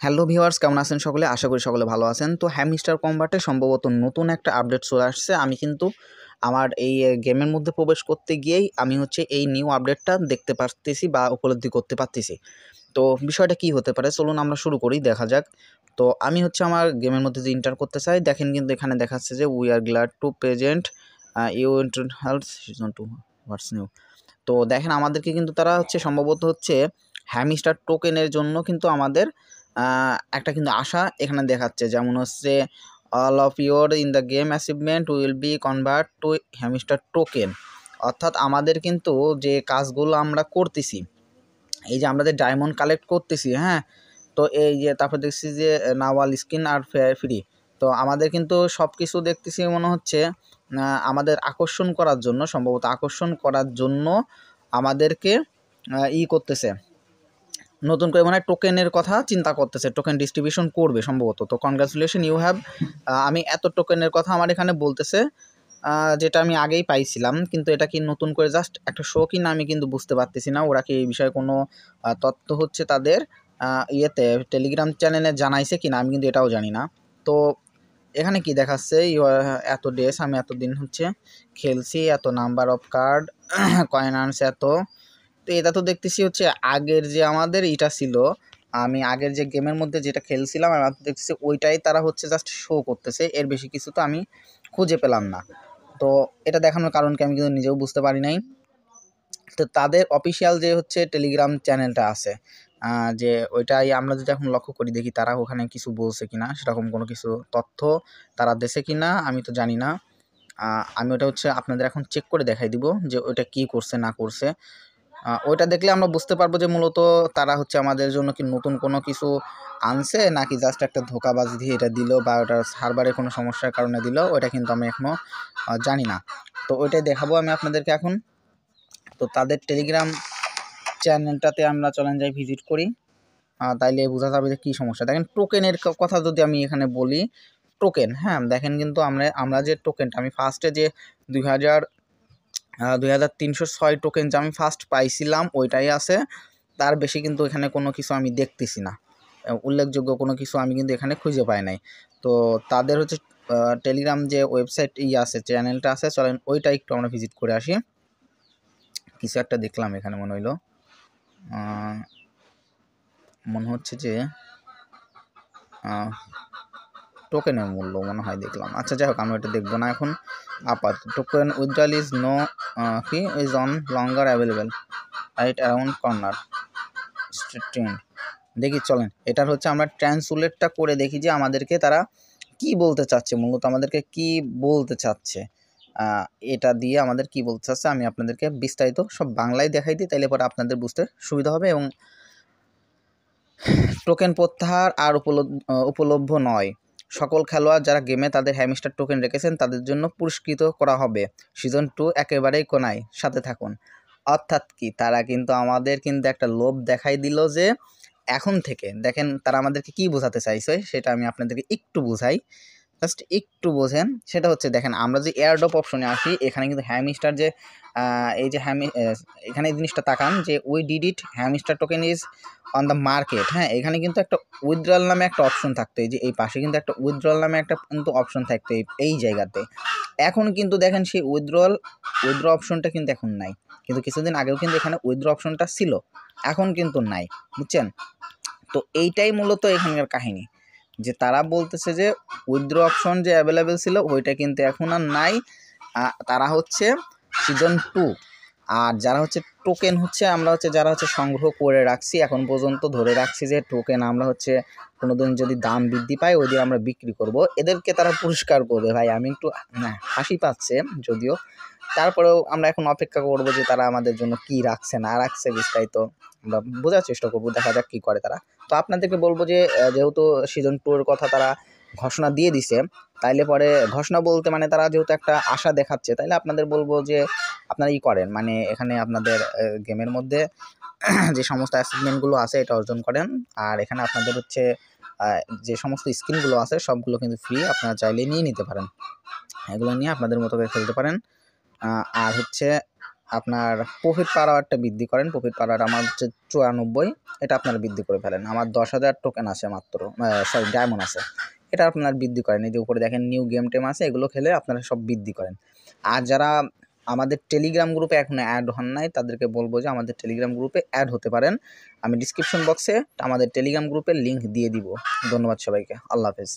Hello viewers, কেমন আছেন সকলে? আশা করি সকলে ভালো আছেন। তো হ্যামস্টার কম্বাটে সম্ভবত নতুন একটা আপডেট চলে আসছে। আমি কিন্তু আমার এই গেমের মধ্যে প্রবেশ করতে গিয়েই আমি হচ্ছে এই নিউ আপডেটটা দেখতে পারতেছি বা উপলব্ধি করতে পারতেছি। তো বিষয়টা কি হতে পারে, চলুন আমরা শুরু করি, দেখা যাক। তো আমি হচ্ছে আমার গেমের মধ্যে যে এন্টার করতে চাই, দেখেন কিন্তু এখানে দেখাচ্ছে যে we are glad to present you help season 2 what's new. তো দেখেন আমাদেরকে কিন্তু তারা হচ্ছে সম্ভবত হচ্ছে হ্যামস্টার টোকেনের জন্য কিন্তু আমাদের একটা কিন্তু আশা এখানে দেখাচ্ছে, যেমন হচ্ছে all of your in the game achievement will be convert to hamster token. অর্থাৎ আমাদের কিন্তু যে কাজগুলো আমরা করতেছি, এই যে আমরা যে ডায়মন্ড কালেক্ট করতেছি, হ্যাঁ, তো এই যে তারপর দেখছি যে নাওয়াল স্কিন আর ফ্রি। তো আমাদের কিন্তু সব কিছু দেখতেছি মনে হচ্ছে আমাদের আকর্ষণ করার জন্য, সম্ভবত আকর্ষণ করার জন্য আমাদেরকে করতেছে, নতুন করে মানে টোকেনের কথা চিন্তা করতেছে, টোকেন ডিস্ট্রিবিউশন করবে সম্ভবত। তো কনগ্রাচুলেশন ইউ হ্যাভ, আমি এত টোকেনের কথা আমার এখানে বলতেছে, যেটা আমি আগেই পাইছিলাম, কিন্তু এটা কি নতুন করে জাস্ট একটা শো কিনা আমি কিন্তু বুঝতে পারতেছি না। ওরা কি এই বিষয়ে কোনো তথ্য হচ্ছে তাদের ইয়েতে টেলিগ্রাম চ্যানেলে জানাইছে কিনা আমি কিন্তু এটাও জানি না। তো এখানে কি দেখাচ্ছে, এত ডেস আমি এতদিন হচ্ছে খেলছি, এত নাম্বার অফ কার্ড, কয়েন আনছে এত। তো এটা তো দেখতেছি হচ্ছে আগের যে আমাদের এটা ছিল, আমি আগের যে গেমের মধ্যে যেটা খেলছিলাম আমি দেখতেছি ওইটাই তারা হচ্ছে জাস্ট শো করতেছে, এর বেশি কিছু তো আমি খুঁজে পেলাম না। তো এটা দেখানোর কারণ কি আমি কিন্তু নিজেও বুঝতে পারি নাই। তো তাদের অফিসিয়াল যে হচ্ছে টেলিগ্রাম চ্যানেলটা আছে, যে ওইটাই আমরা যদি এখন লক্ষ্য করি, দেখি তারা ওখানে কিছু বলছে কিনা, সেরকম কোনো কিছু তথ্য তারা দেশে কিনা আমি তো জানি না। আমি ওটা হচ্ছে আপনাদের এখন চেক করে দেখাই দিব যে ওইটা কি করছে না করছে। ওইটা দেখলে আমরা বুঝতে পারবো যে মূলত তারা হচ্ছে আমাদের জন্য কি নতুন কোনো কিছু আনছে, নাকি জাস্ট একটা ধোঁকাবাজি দিয়ে এটা দিল, বা ওটা সার্ভারে কোনো সমস্যার কারণে দিল, ওইটা কিন্তু আমি এখনও জানি না। তো ওইটাই দেখাবো আমি আপনাদেরকে এখন। তো তাদের টেলিগ্রাম চ্যানেলটাতে আমরা চলেন যাই, ভিজিট করি, তাইলে বোঝা যাবে যে কী সমস্যা। দেখেন টোকেনের কথা যদি আমি এখানে বলি, টোকেন, হ্যাঁ দেখেন কিন্তু আমরা যে টোকেনটা আমি ফার্স্টে যে 2306 টোকেন যে আমি ফার্স্ট পাইছিলাম ওইটাই আছে, তার বেশি কিন্তু এখানে কোনো কিছু আমি দেখতেছি না, উল্লেখযোগ্য কোনো কিছু আমি কিন্তু এখানে খুঁজে পাই নাই। তো তাদের হচ্ছে টেলিগ্রাম যে ওয়েবসাইট আছে, চ্যানেলটা আছে, চলেন ওইটা একটু আমরা ভিজিট করে আসি। কিছু একটা দেখলাম এখানে, মনে হইলো মনে হচ্ছে যে টোকেনের মূল্য মনে হয় দেখলাম। আচ্ছা যাই হোক, আমি ওটা দেখবো না এখন আপাতত। টোকেন উইথড্রল ইজ নো কি is on longer available right around corner trend. দেখি চলেন এটার হচ্ছে আমরা ট্রান্সলেটটা করে দেখি যে আমাদেরকে তারা কি বলতে চাচ্ছে, মূলত আমাদেরকে কি বলতে চাচ্ছে, এটা দিয়ে আমাদের কি বলতে চাচ্ছে আমি আপনাদেরকে বিস্তারিত সব বাংলায় দেখাই দিই, তাইলে পরে আপনাদের বুঝতে সুবিধা হবে। এবং টোকেন প্রত্যাহার আর উপলভ্য নয়, সকল খেলোয়াড় যারা গেমে তাদের হ্যামস্টার টোকেন রেখেছেন তাদের জন্য পুরস্কৃত করা হবে। সিজন 2 একেবারেই কোনায়, সাথে থাকুন। অর্থাৎ কি, তারা কিন্তু আমাদের কিন্তু একটা লোভ দেখাই দিল যে এখন থেকে, দেখেন তারা আমাদেরকে কি বোঝাতে চাইছে সেটা আমি আপনাদেরকে একটু বুঝাই, জাস্ট একটু বোঝেন। সেটা হচ্ছে দেখেন আমরা যে এয়ারড্রপ অপশনে আসি, এখানে কিন্তু হ্যামস্টার যে এই যে এখানে এই জিনিসটা তাকান যে we did it hamster token is on the market, হ্যাঁ এখানে কিন্তু একটা উইথড্রল নামে একটা অপশন থাকতো, এই যে এই পাশে কিন্তু একটা উইথড্রল নামে একটা কিন্তু অপশন থাকতো এই জায়গাতে। এখন কিন্তু দেখেন সেই উইথড্র অপশনটা কিন্তু এখন নাই, কিন্তু কিছুদিন আগেও কিন্তু এখানে উইথড্র অপশনটা ছিল, এখন কিন্তু নাই, বুঝছেন? তো এইটাই মূলত এখানকার কাহিনী, যে তারা বলতেছে যে উইথড্র অপশন যে অ্যাভেলেবেল ছিল ওইটা কিন্তু এখন আর নাই। তারা হচ্ছে সিজন 2, আর যারা হচ্ছে টোকেন হচ্ছে আমরা হচ্ছে যারা হচ্ছে সংগ্রহ করে রাখছি এখন পর্যন্ত, ধরে রাখছি যে টোকেন আমরা হচ্ছে কোনোদিন যদি দাম বৃদ্ধি পায় ওই দিন আমরা বিক্রি করব, এদেরকে তারা পুরস্কার করবে। ভাই আমি একটু হাসি পাচ্ছে যদিও, তারপরেও আমরা এখন অপেক্ষা করব যে তারা আমাদের জন্য কি রাখছে না রাখছে, বিস্তারিত আমরা বোঝার চেষ্টা করবো, দেখা যাক কী করে তারা। তো আপনাদেরকে বলবো যে যেহেতু সিজন 2 এর কথা তারা ঘোষণা দিয়ে দিছে, তাইলে পরে ঘোষণা বলতে মানে তারা যেহেতু একটা আশা দেখাচ্ছে, তাইলে আপনাদের বলবো যে আপনারা করেন, মানে এখানে আপনাদের গেমের মধ্যে যে সমস্ত অ্যাচিভমেন্টগুলো আছে এটা অর্জন করেন, আর এখানে আপনাদের হচ্ছে যে সমস্ত স্কিনগুলো আছে সবগুলো কিন্তু ফ্রি, আপনারা চাইলে নিয়ে নিতে পারেন, এগুলো নিয়ে আপনাদের মতো করে খেলতে পারেন। আর হচ্ছে আপনার প্রফিট পার আওয়ারটা বৃদ্ধি করেন। প্রফিট পার আওয়ার আমার হচ্ছে 94, এটা আপনারা বৃদ্ধি করে ফেলেন। আমার 10,000 টোকেন আছে মাত্র, সরি ডায়মন্ড আছে, এটা আপনার বৃদ্ধি করেন। এই যে উপরে দেখেন নিউ গেম টেম আছে, এগুলো খেলে আপনারা সব বৃদ্ধি করেন। আর যারা আমাদের টেলিগ্রাম গ্রুপে এখনো অ্যাড হন নাই তাদেরকে বলবো যে আমাদের টেলিগ্রাম গ্রুপে অ্যাড হতে পারেন। আমি ডিসক্রিপশন বক্সে আমাদের টেলিগ্রাম গ্রুপের লিঙ্ক দিয়ে দিব। ধন্যবাদ সবাইকে, আল্লাহ হাফেজ।